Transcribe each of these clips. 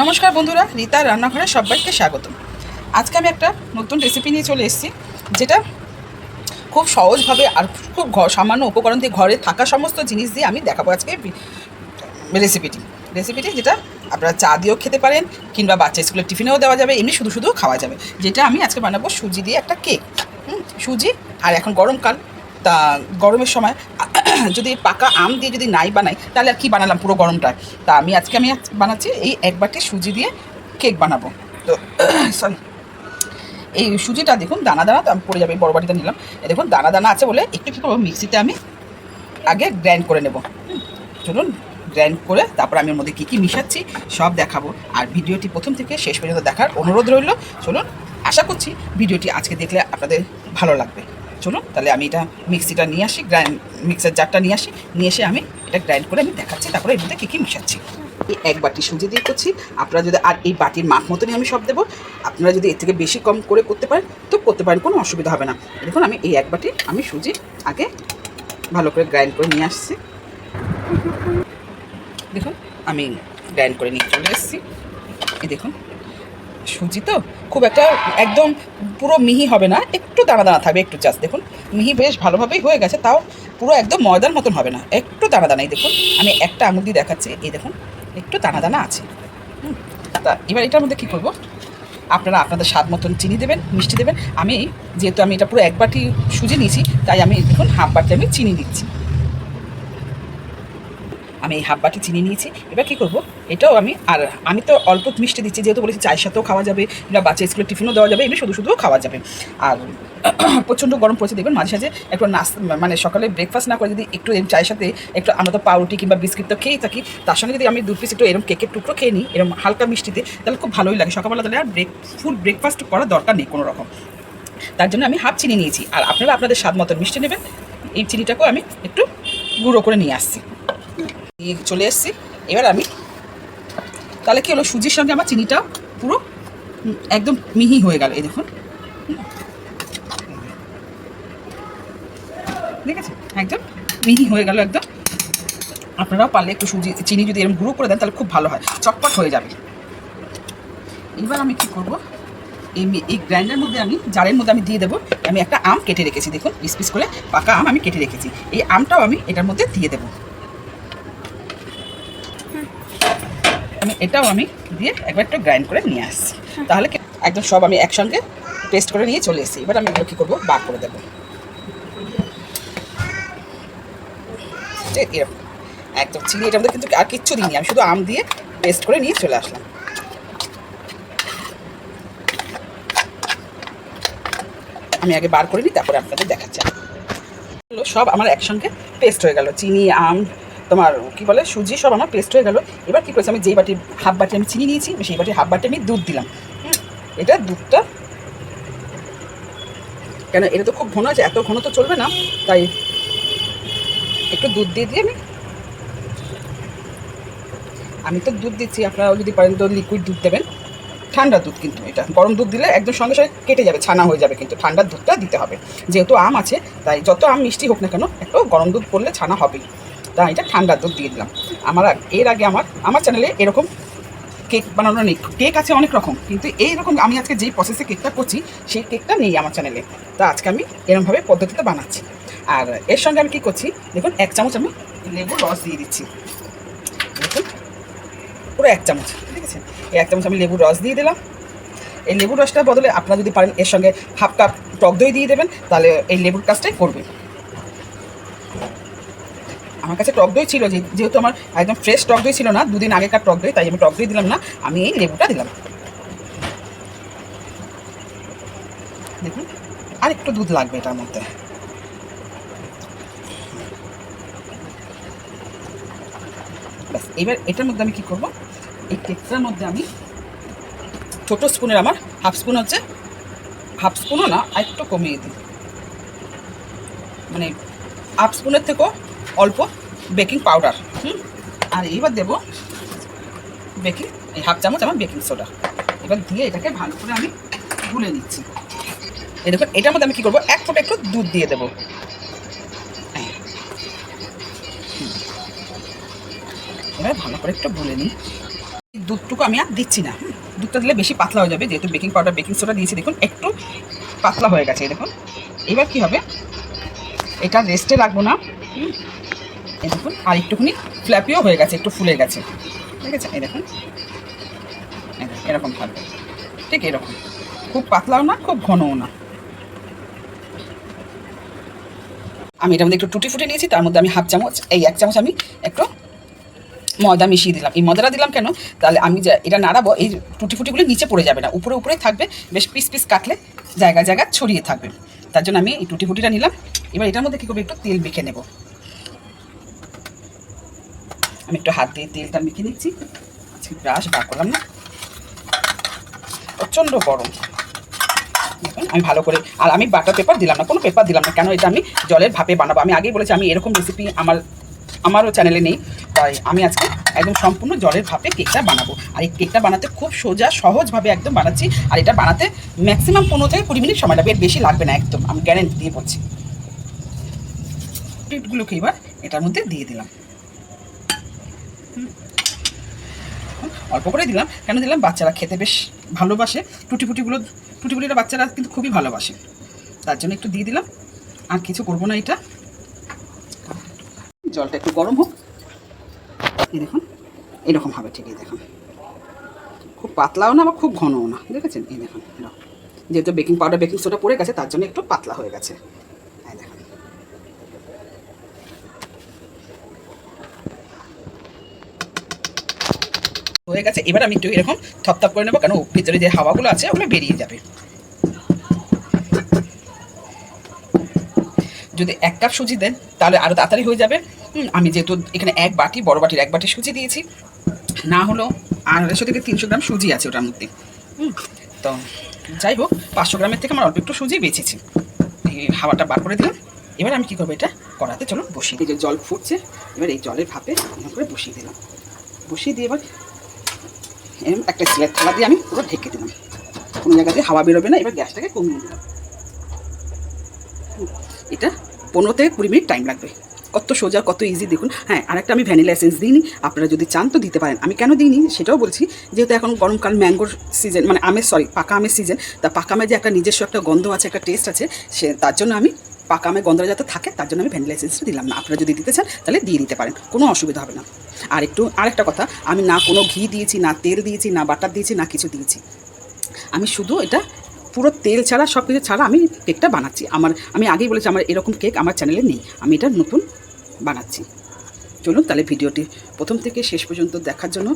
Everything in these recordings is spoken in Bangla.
নমস্কার বন্ধুরা, রিতার রান্নাঘরে সবাইকে স্বাগতম। আজকে আমি একটা নতুন রেসিপি নিয়ে চলে এসেছি, যেটা খুব সহজভাবে আর খুব সামান্য উপকরণ দিয়ে ঘরে থাকা সমস্ত জিনিস দিয়ে আমি দেখাবো আজকে রেসিপিটি যেটা আপনারা চা দিয়েও খেতে পারেন, কিংবা বাচ্চা স্কুলের টিফিনেও দেওয়া যাবে, এমনি শুধু শুধু খাওয়া যাবে। যেটা আমি আজকে বানাবো সুজি দিয়ে একটা কেক। সুজি, আর এখন গরমকাল, তা গরমের সময় যদি পাকা আম দিয়ে যদি নাই বানাই, তাহলে আর কি বানালাম পুরো গরমটায়। তা আমি বানাচ্ছি এই এক বাটি সুজি দিয়ে কেক বানাবো। তো সরি, এই সুজিটা দেখুন দানা দানা, তো আমি পড়ে যাবে, বড় বাটিটা নিলাম। দেখুন দানা দানা আছে বলে একটু কী করবো, মিক্সিতে আমি আগে গ্রাইন্ড করে নেব। চলুন গ্রাইন্ড করে তারপর আমি ওর মধ্যে কী কী মিশাচ্ছি সব দেখাবো। আর ভিডিওটি প্রথম থেকে শেষ পর্যন্ত দেখার অনুরোধ রইল। চলুন, আশা করছি ভিডিওটি আজকে দেখলে আপনাদের ভালো লাগবে। চলুন তাহলে আমি এটা মিক্সিটা নিয়ে আসি, মিক্সার জারটা নিয়ে আসি, নিয়ে এসে আমি এটা গ্রাইন্ড করে আমি দেখাচ্ছি তারপরে এর মধ্যে কী কী মিশাচ্ছি। এই এক বাটি সুজি দিয়ে করছি, আপনারা যদি আর এই বাটির মাপ মতনই আমি সব দেবো। আপনারা যদি এর থেকে বেশি কম করে করতে পারেন তো করতে পারেন, কোনো অসুবিধা হবে না। দেখুন আমি এই এক বাটি আমি সুজি আগে ভালো করে গ্রাইন্ড করে নিয়ে আসছি। দেখুন আমি গ্রাইন্ড করে নিয়ে চলে এসেছি। এই দেখুন সুজি তো খুব একটা একদম পুরো মিহি হবে না, একটু দানা দানা থাকবে, একটু জাস্ট দেখুন মিহি বেশ ভালোভাবেই হয়ে গেছে, তাও পুরো একদম ময়দার মতন হবে না, একটু দানা দানা। এই দেখুন আমি একটা আঙুল দিয়ে দেখাচ্ছি, এই দেখুন একটু দানা দানা আছে। তা এবার এটার মধ্যে কী করব, আপনারা আপনাদের স্বাদ মতন চিনি দেবেন, মিষ্টি দেবেন। আমি যেহেতু আমি এটা পুরো এক বাটি সুজি নিয়েছি, তাই আমি দেখুন হাফ বাটি আমি চিনি দিচ্ছি। আমি এই হাফ বাটি চিনি নিয়েছি। এবার কী করবো, এটাও আমি তো অল্প মিষ্টি দিচ্ছি, যেহেতু বলেছি চায়ের সাথেও খাওয়া যাবে, বা বাচ্চা স্কুলের টিফিনও দেওয়া যাবে, এমনি শুধু শুধুও খাওয়া যাবে। আর প্রচণ্ড গরম পড়েছে, দেখবেন মাঝে সাঝে একটু মানে সকালে ব্রেকফাস্ট না করে যদি একটু চায়ের সাথে একটু, আমরা তো পাউরুটি কিংবা বিস্কিট তো খেয়েই থাকি, তার সঙ্গে যদি আমি 2 পিস একটু এরকম কেকের টুকরো খেয়ে নিই এরকম হালকা মিষ্টিতে, তাহলে খুব ভালোই লাগে সকালবেলা। তাহলে আর ফুল ব্রেকফাস্ট করার দরকার নেই কোনো রকম। তার জন্য আমি হাফ চিনি নিয়েছি, আর আপনারা আপনাদের স্বাদ মতন মিষ্টি নেবেন। এই চিনিটাকেও আমি একটু গুঁড়ো করে নিয়ে আসছি, নিয়ে চলে এসেছি। এবার আমি তাহলে কী হলো, সুজির সঙ্গে আমার চিনিটাও পুরো একদম মিহি হয়ে গেল। এই দেখুন, ঠিক আছে, একদম মিহি হয়ে গেল একদম। আপনারাও পারলে একটু চিনি যদি এরকম গুঁড়ো করে দেন তাহলে খুব ভালো হয়, চটপট হয়ে যাবে। এবার আমি কী করবো, এই গ্রাইন্ডার মধ্যে জারের মধ্যে আমি দিয়ে দেবো। আমি একটা আম কেটে রেখেছি, দেখুন পিস পিস করে পাকা আম আমি কেটে রেখেছি, এই আমটাও আমি এটার মধ্যে দিয়ে দেবো। এটাও আমি দিয়ে একবার একটু গ্রাইন্ড করে নিয়ে আসছি, তাহলে একদম সব আমি একসঙ্গে পেস্ট করে নিয়ে চলে এসেছি। এবার আমি এগুলো কী করবো, বার করে দেবো। এরকম একদম চিনি এটার মধ্যে কিন্তু আর কিচ্ছু দিইনি, আমি শুধু আম দিয়ে পেস্ট করে নিয়ে চলে আসলাম। আমি আগে বার করে নিই, তারপরে আপনাদের দেখাচ্ছি। সব আমার একসঙ্গে পেস্ট হয়ে গেল, চিনি, আম, তোমার কী বলে সুজি, সব আমার পেস্ট হয়ে গেল। এবার কী করেছি, আমি যেই বাটি হাফ বাটি আমি চিনি নিয়েছি, সেই বাটি হাফ বাটি আমি দুধ দিলাম। এটা দুধটা কেন, এটা তো খুব ঘন আছে, এত ঘন তো চলবে না, তাই একটু দুধ দিয়ে আমি তো দুধ দিচ্ছি। আপনারাও যদি পারেন তো লিকুইড দুধ দেবেন, ঠান্ডা দুধ, কিন্তু এটা গরম দুধ দিলে একদম সঙ্গে সঙ্গে কেটে যাবে, ছানা হয়ে যাবে, কিন্তু ঠান্ডার দুধটা দিতে হবে। যেহেতু আম আছে, তাই যত আম মিষ্টি হোক না কেন একটু গরম দুধ করলে ছানা হবেই, তাই এটা ঠান্ডা দুধ দিয়ে দিলাম। এর আগে আমার চ্যানেলে এরকম কেক বানানো নেই, কেক আছে অনেক রকম, কিন্তু এইরকম আমি আজকে যেই প্রসেসে কেকটা করছি সেই কেকটা নেই আমার চ্যানেলে। তা আজকে আমি এরকমভাবে পদ্ধতিতে বানাচ্ছি। আর এর সঙ্গে আমি কী করছি, দেখুন 1 চামচ আমি লেবুর রস দিয়ে দিচ্ছি। দেখুন পুরো 1 চামচ, ঠিক আছে, এই 1 চামচ আমি লেবুর রস দিয়ে দিলাম। এই লেবুর রসটার বদলে আপনারা যদি পারেন এর সঙ্গে হাফ কাপ টক দই দিয়ে দেবেন, তাহলে এই লেবুর কাজটাই করবে। আমার কাছে টক দই ছিল, যেহেতু আমার একদম ফ্রেশ টক দই ছিল না, 2 দিন আগেকার টক দই, তাই আমি টক দই দিলাম না, আমি এই লেবুটা দিলাম। দেখুন আর একটু দুধ লাগবে এটার মধ্যে। ব্যাস, এবার এটার মধ্যে আমি কী করবো, এই কেকটার মধ্যে আমি ছোটো স্পুনের, আমার হাফ স্পুন হচ্ছে, হাফ স্পুনও না আর একটু কমিয়ে দিই, মানে হাফ স্পুনের থেকেও অল্প বেকিং পাউডার। আর এইবার দেবো এই হাফ চামচ আমার বেকিং সোডা। এবার দিয়ে এটাকে ভালো করে আমি গুলে নিচ্ছি। এই দেখুন এটার মধ্যে আমি কী করবো, 1 ফোঁটা একটু দুধ দিয়ে দেবো। এবার ভালো করে একটু গুলে নিই। দুধটুকু আমি আর দিচ্ছি না, দুধটা দিলে বেশি পাতলা হয়ে যাবে, যেহেতু বেকিং পাউডার বেকিং সোডা দিয়েছি। দেখুন একটু পাতলা হয়ে গেছে দেখুন। এবার কি হবে, এটা রেস্টে রাখবো না, এই দেখুন আর একটুখানি ফ্ল্যাপিও হয়ে গেছে, একটু ফুলে গেছে, ঠিক আছে। এই দেখুন এরকম থাকবে, ঠিক এরকম, খুব পাতলাও না খুব ঘনও না। আমি এটার মধ্যে একটু টুটি ফুটে নিয়েছি, তার মধ্যে আমি হাফ চামচ, এই 1 চামচ আমি একটু ময়দা মিশিয়ে দিলাম। এই ময়দাটা দিলাম কেন, তাহলে আমি যা এটা নাড়াবো এই টুটি ফুটিগুলো নিচে পড়ে যাবে না, উপরে উপরে থাকবে, বেশ পিস পিস কাটলে জায়গা জায়গা ছড়িয়ে থাকবে। তার জন্য আমি এই টুটি ফুটিটা নিলাম। এবার এটার মধ্যে কী করবো, একটু তেল মেখে নেব। আমি একটু হাত দিয়ে তেলটা মেখে নিচ্ছি। আজকে ব্রাশ বার করলাম না, প্রচণ্ড গরম। দেখুন আমি ভালো করে, আর আমি বাটার পেপার দিলাম না, কোনো পেপার দিলাম না, কেন এটা আমি জলের ভাপে বানাবো। আমি আগেই বলেছি আমি এরকম রেসিপি আমারও চ্যানেলে নেই, তাই আমি আজকে একদম সম্পূর্ণ জলের ভাপে কেকটা বানাবো। আর এই কেকটা বানাতে খুব সোজা সহজভাবে একদম বানাচ্ছি, আর এটা বানাতে ম্যাক্সিমাম 15 থেকে 20 মিনিট সময় লাগবে, এর বেশি লাগবে না একদম, আমি গ্যারেন্টি দিয়ে বলছি। পিঠগুলোকে এবার এটার মধ্যে দিয়ে দিলাম, অল্প করে দিলাম। কেন দিলাম, বাচ্চারা খেতে বেশ ভালোবাসে, টুটিগুলিটা বাচ্চারা কিন্তু খুবই ভালোবাসে, তার জন্য একটু দিয়ে দিলাম। আর কিছু করবো না, এটা জলটা একটু গরম হোক। এই দেখুন এরকম হবে, ঠিক এই দেখুন, খুব পাতলাও না বা খুব ঘনও না, দেখেছেন। এই দেখুন যেহেতু বেকিং পাউডার বেকিং সোডা পড়ে গেছে, তার জন্য একটু পাতলা হয়ে গেছে। এই দেখুন হয়ে গেছে। এবার আমি একটু এরকম থপথপ করে নেবো, কেন ভিতরে যে হাওয়াগুলো আছে ওগুলো বেরিয়ে যাবে। যদি 1 কাপ সুজি দেন তাহলে আরও তাড়াতাড়ি হয়ে যাবে। আমি যেহেতু এখানে 1 বাটি, বড় বাটির 1 বাটি সুজি দিয়েছি, না হলো 250 থেকে 300 গ্রাম সুজি আছে ওটার মধ্যে। তো যাই হোক, 500 গ্রামের থেকে আমার অল্প একটু সুজি বেঁচেছি। এই হাওয়াটা বার করে দিলাম। এবার আমি কী করবো, এটা কড়াতে চলো বসিয়ে দিই। যে জল ফুটছে, এবার এই জলের ভাপে এরকম করে বসিয়ে দিলাম। বসিয়ে দিয়ে এবার এরকম একটা স্টিলের থালা দিয়ে আমি পুরো ঢেকে দিলাম, কোনো জায়গা দিয়ে হাওয়া বেরোবে না। এবার গ্যাসটাকে কমিয়ে দিলাম। এটা 15 থেকে 20 মিনিট টাইম লাগবে। কত সোজা, কত ইজি দেখুন। হ্যাঁ, আরেকটা আমি ভ্যানিলা এসেন্স দিইনি, আপনারা যদি চান তো দিতে পারেন। আমি কেন দিইনি সেটাও বলছি, যেহেতু এখন গরমকাল, ম্যাঙ্গোর সিজন, মানে পাকা আমের সিজন, তা পাকা আমে যে একটা নিজস্ব একটা গন্ধ আছে, একটা টেস্ট আছে, তার জন্য আমি পাকা আমের গন্ধটা যাতে থাকে তার জন্য আমি ভ্যানিলা এসেন্সটা দিলাম না। আপনারা যদি দিতে চান তাহলে দিয়ে দিতে পারেন, কোনো অসুবিধা হবে না। আর আরেকটা কথা, আমি না কোনো ঘি দিয়েছি, না তেল দিয়েছি, না বাটার দিয়েছি, না কিছু দিয়েছি। আমি শুধু এটা পুরো তেল ছাড়া, সব কিছু ছাড়া আমি কেকটা বানাচ্ছি। আমি আগেই বলেছি আমার এরকম কেক আমার চ্যানেলে নেই, আমি এটা নতুন বানাচ্ছি। চলুন তাহলে ভিডিওটি প্রথম থেকে শেষ পর্যন্ত দেখার জন্য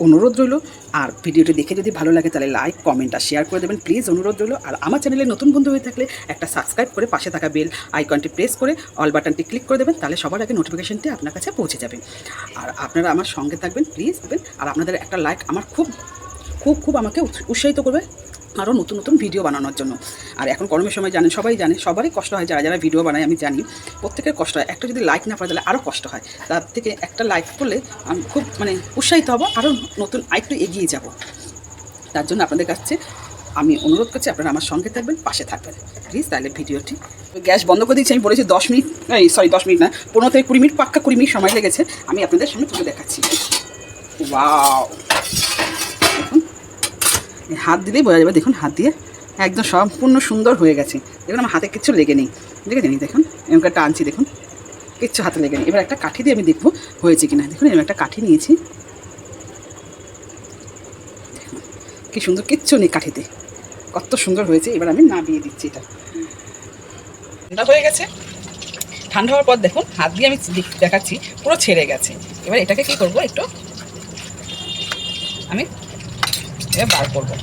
অনুরোধ রইল। আর ভিডিওটি দেখে যদি ভালো লাগে তাহলে লাইক, কমেন্ট আর শেয়ার করে দেবেন, প্লিজ, অনুরোধ রইল। আর আমার চ্যানেলে নতুন বন্ধু হয়ে থাকলে একটা সাবস্ক্রাইব করে পাশে থাকা বেল আইকনটি প্রেস করে অল বাটনটি ক্লিক করে দেবেন, তাহলে সবার আগে নোটিফিকেশনটি আপনার কাছে পৌঁছে যাবে। আর আপনারা আমার সঙ্গে থাকবেন, প্লিজ দেবেন। আর আপনাদের একটা লাইক আমার খুব খুব খুব আমাকে উৎসাহিত করবে আরও নতুন নতুন ভিডিও বানানোর জন্য। আর এখন গরমের সময় জানেন, সবাই জানে, সবারই কষ্ট হয়, যারা যারা ভিডিও বানায় আমি জানি, প্রত্যেকের কষ্ট হয়। একটা যদি লাইক না পায় তাহলে আরও কষ্ট হয়, তার থেকে একটা লাইক করলে আমি খুব উৎসাহিত হব, আরও নতুন আরেকটু এগিয়ে যাব। তার জন্য আপনাদের কাছে আমি অনুরোধ করছি, আপনারা আমার সঙ্গে থাকবেন, পাশে থাকবেন প্লিজ। তাহলে ভিডিওটি গ্যাস বন্ধ করে দিচ্ছি। আমি বলেছি 10 মিনিট, 10 মিনিট না, 15 থেকে 20 মিনিট, পাক্কা 20 মিনিট সময় লেগেছে। আমি আপনাদের সামনে তুলে দেখাচ্ছি। ওয়াও, দেখুন হাত দিলেই বোঝা যাবে, দেখুন হাত দিয়ে একদম সম্পূর্ণ সুন্দর হয়ে গেছে। দেখুন আমার হাতে কিচ্ছু লেগে নেই, দেখেছেন? দেখুন এরকম একটা টানছি, দেখুন কিচ্ছু হাতে লেগে নেই। এবার একটা কাঠি দিয়ে আমি দেখবো হয়েছে কিনা। দেখুন এরকম একটা কাঠি নিয়েছি, দেখুন কি সুন্দর, কিচ্ছু নেই কাঠিতে, কত সুন্দর হয়েছে। এবার আমি নামিয়ে দিচ্ছি। এটা ঠান্ডা হয়ে গেছে। ঠান্ডা হওয়ার পর দেখুন হাত দিয়ে আমি দেখাচ্ছি, পুরো ছেড়ে গেছে। এবার এটাকে কি করব, একটু আমি এবার বার করবো।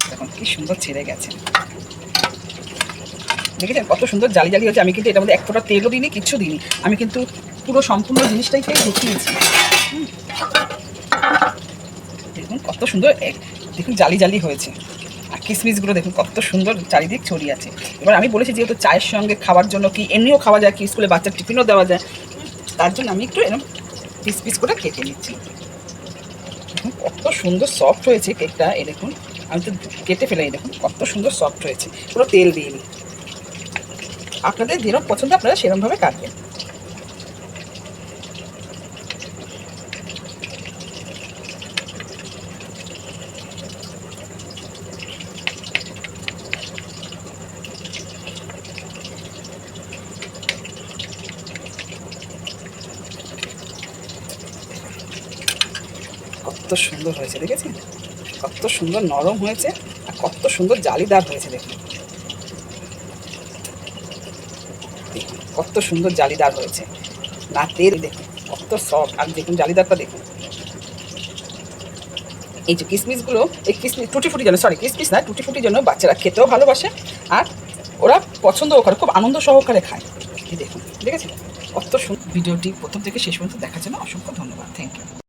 দেখুন কি সুন্দর ছেড়ে গেছে, দেখেছেন কত সুন্দর জালি জালি হচ্ছে। আমি কিন্তু এটার মধ্যে 1 ফোঁটা তেলও দিইনি, কিচ্ছু দিইনি। আমি কিন্তু পুরো সম্পূর্ণ জিনিসটাকে দেখিয়েছি। দেখুন কত সুন্দর, দেখুন জালি জালি হয়েছে। আর কিসমিসগুলো দেখুন কত সুন্দর চারিদিক ছড়িয়ে আছে। এবার আমি বলেছি যেহেতু চায়ের সঙ্গে খাওয়ার জন্য, কি এমনিও খাওয়া যায়, কি স্কুলে বাচ্চার টিফিনও দেওয়া যায়, তার জন্য আমি একটু এরকম পিস পিস করে কেটে নিচ্ছি। দেখুন কত সুন্দর সফট হয়েছে কেকটা। এই দেখুন আমি তো কেটে ফেলাই, দেখুন কত সুন্দর সফট হয়েছে, পুরো তেল দিইনি। আপনাদের যেরকম পছন্দ আপনারা সেরকমভাবে কাটবেন। কত সুন্দর হয়েছে দেখেছেন, কত সুন্দর নরম হয়েছে আর কত সুন্দর জালিদার হয়েছে। দেখুন দেখুন কত সুন্দর জালিদার হয়েছে, না তেল, দেখুন কত সফট, আর দেখুন জালিদারটা দেখুন। এই যে কিসমিসগুলো, এই কিসমিস টুটি ফুটি জন্য, সরি কিসমিস না, টুটি ফুটির জন্য বাচ্চারা খেতেও ভালোবাসে আর ওরা পছন্দও করে, খুব আনন্দ সহকারে খায়। এই দেখুন, দেখেছেন কত সুন্দর। ভিডিওটি প্রথম থেকে শেষ পর্যন্ত দেখার জন্য অসংখ্য ধন্যবাদ, থ্যাংক ইউ।